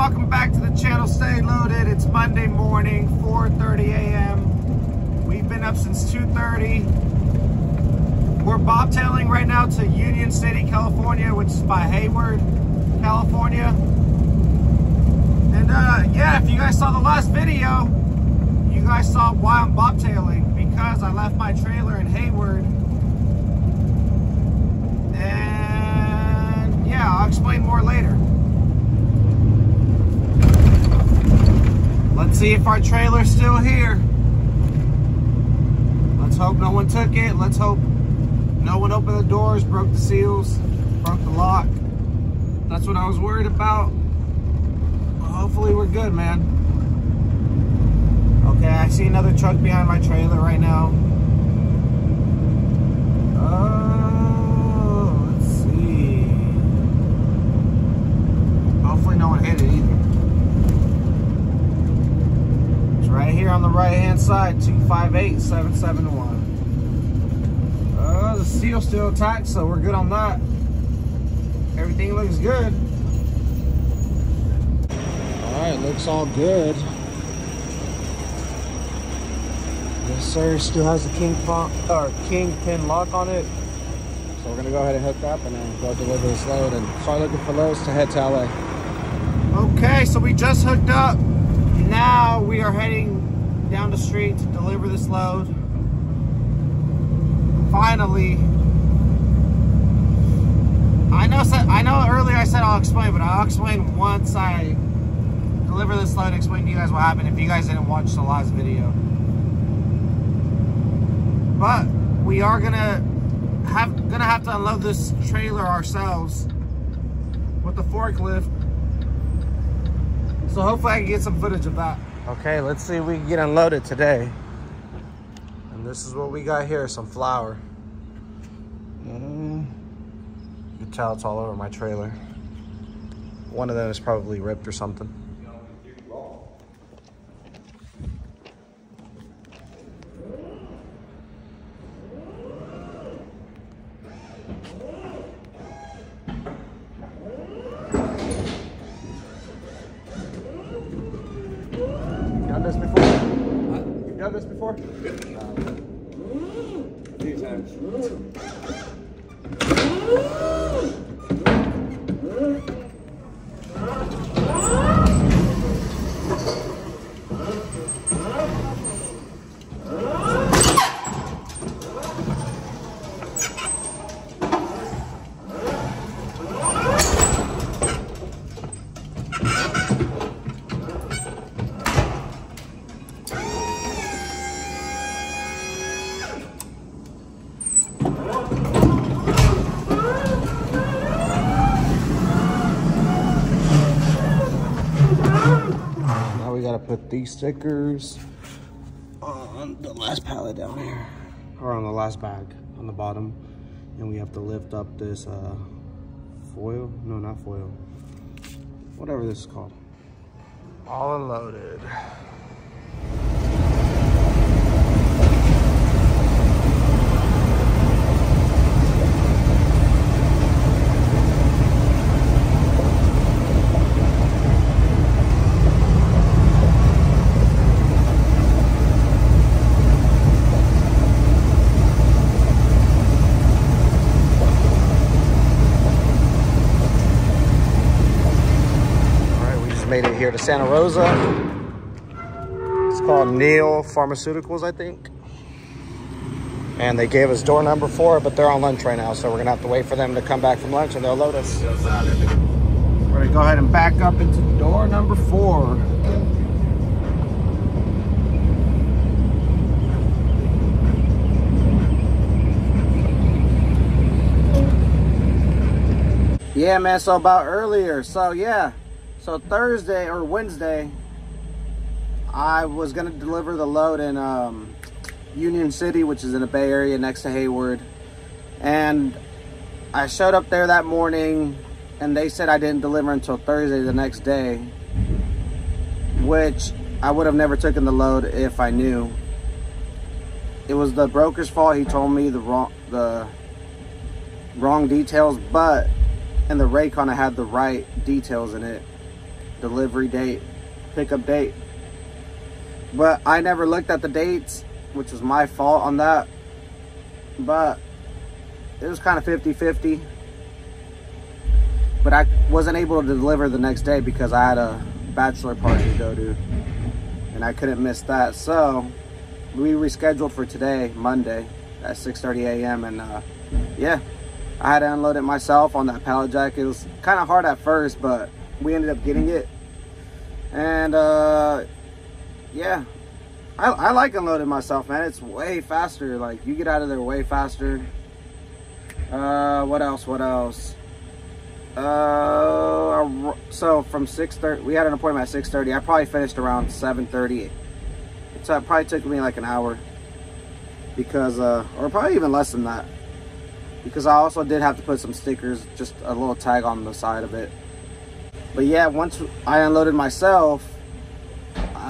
welcome back to the channel. Stay loaded. It's Monday morning, 4:30 a.m. We've been up since 2:30. We're bobtailing right now to Union City, California, which is by Hayward, California. And yeah, if you guys saw the last video, you guys saw why I'm bobtailing, because I left my trailer in Hayward. And yeah, I'll explain more later. Let's see if our trailer's still here. Let's hope no one took it. Let's hope no one opened the doors, broke the seals, broke the lock. That's what I was worried about. Well, hopefully we're good, man. Okay, I see another truck behind my trailer right now. Let's see. Hopefully no one hit it either. Right here on the right hand side, 258-771. The seal's still attached, so we're good on that. Everything looks good. Alright, looks all good. Yes sir, still has the kingpin lock on it. So we're gonna go ahead and hook up and then go deliver this load and start looking for loads to head to LA. Okay, so we just hooked up. Now we are heading down the street to deliver this load. Finally. I know earlier I said I'll explain, but I'll explain once I deliver this load and explain to you guys what happened if you guys didn't watch the last video. But we are gonna have to unload this trailer ourselves with the forklift. So hopefully I can get some footage of that. Okay, let's see if we can get unloaded today. And this is what we got here, some flour. You can tell it's all over my trailer. One of them is probably ripped or something. This before? You've done this before? A few times. Put these stickers on the last pallet down here, or on the last bag on the bottom, and we have to lift up this foil, no, not foil, whatever this is called. All unloaded. Made it here to Santa Rosa. It's called Neil Pharmaceuticals, I think. And they gave us door number 4, but they're on lunch right now, so we're gonna have to wait for them to come back from lunch and they'll load us. We're gonna go ahead and back up into door number 4. Yeah, man, so about earlier, so yeah. So Thursday or Wednesday, I was gonna deliver the load in Union City, which is in the Bay Area next to Hayward. And I showed up there that morning and they said I didn't deliver until Thursday the next day, which I would have never taken the load if I knew. It was the broker's fault. He told me the wrong details, but and the Raycon had the right details in it. delivery date, pickup date. But I never looked at the dates, which was my fault on that. But it was kind of 50-50. But I wasn't able to deliver the next day because I had a bachelor party to go to, and I couldn't miss that. So we rescheduled for today, Monday, at 6:30 a.m. And yeah, I had to unload it myself on that pallet jack. It was kind of hard at first, but we ended up getting it. And yeah, I like unloading myself, man. It's way faster. Like, you get out of there way faster. What else? So from 6:30, we had an appointment at 6:30. I probably finished around 7:30. So it probably took me like an hour, because or probably even less than that, because I also did have to put some stickers, just a little tag on the side of it. But yeah, once I unloaded myself,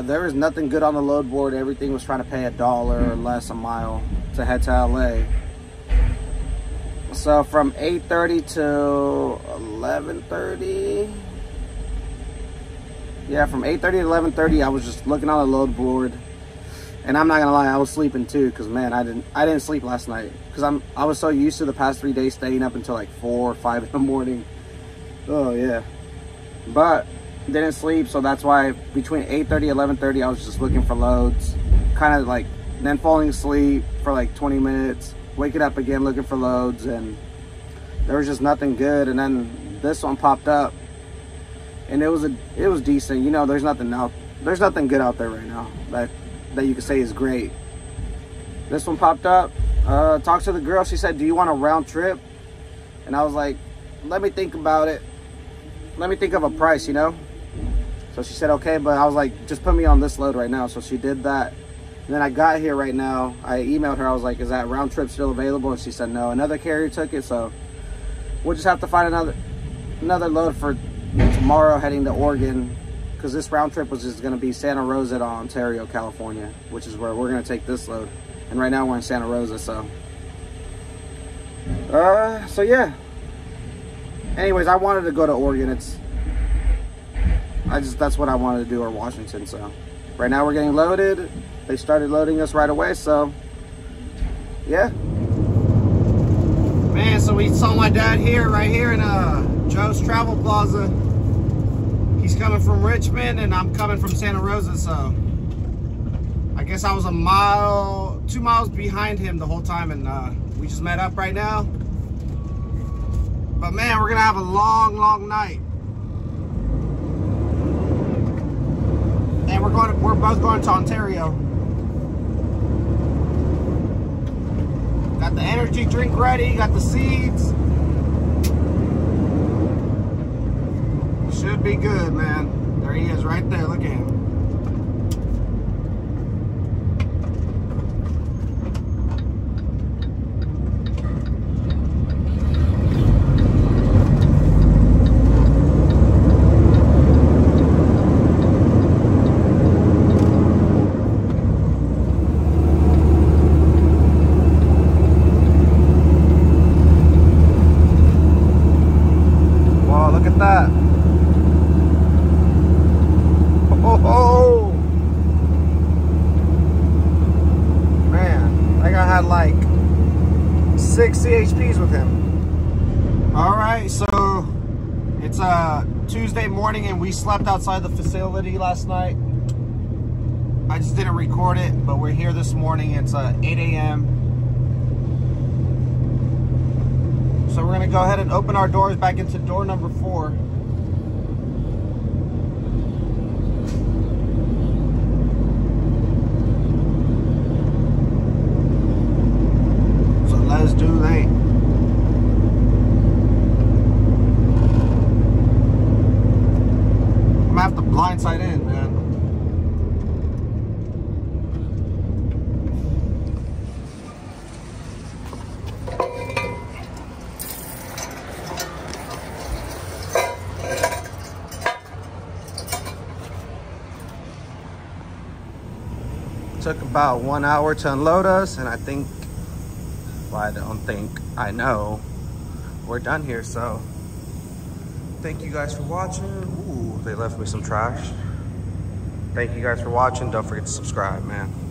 there was nothing good on the load board. Everything was trying to pay $1 or less a mile to head to LA. So from 8:30 to 11:30, yeah, from 8:30 to 11:30, I was just looking on the load board. And I'm not gonna lie, I was sleeping too, because man, I didn't sleep last night, because I was so used to the past 3 days staying up until like 4 or 5 in the morning. Oh yeah, but didn't sleep. So that's why between 8:30 and 11:30, I was just looking for loads, kind of like, then falling asleep for like 20 minutes, waking up again looking for loads, and there was just nothing good. And then this one popped up, and it was decent. You know, there's nothing good out there right now that you could say is great. This one popped up. Talked to the girl. She said, "Do you want a round trip?" And I was like, "Let me think about it. Let me think of a price, you know." So she said, "Okay," but I was like, "Just put me on this load right now." So she did that. And then I got here right now. I emailed her. I was like, "Is that round trip still available?" And she said, "No, another carrier took it." So we'll just have to find another load for tomorrow, heading to Oregon, because this round trip was just going to be Santa Rosa to Ontario, California, which is where we're going to take this load. And right now we're in Santa Rosa, so yeah. Anyways, I wanted to go to Oregon. That's what I wanted to do, or Washington. So right now we're getting loaded. They started loading us right away, so yeah. Man, so we saw my dad right here in Joe's Travel Plaza. He's coming from Richmond, and I'm coming from Santa Rosa, so I guess I was 2 miles behind him the whole time, and we just met up right now. But man, we're gonna have a long night. And we're both going to Ontario. Got the energy drink ready, got the seeds. Should be good, man. There he is right there. Look at him. Wow, look at that. Oh, man, that guy had like 6 CHPs with him. All right, so it's Tuesday morning, and we slept outside the facility last night. I just didn't record it, but we're here this morning. It's 8 a.m. So we're gonna go ahead and open our doors back into door number 4. Let's do that. I'm gonna have to blindside in, man. Took about 1 hour to unload us, and I think, well, I don't think, I know we're done here. So thank you guys for watching. Ooh, They left me some trash. Thank you guys for watching. Don't forget to subscribe, man.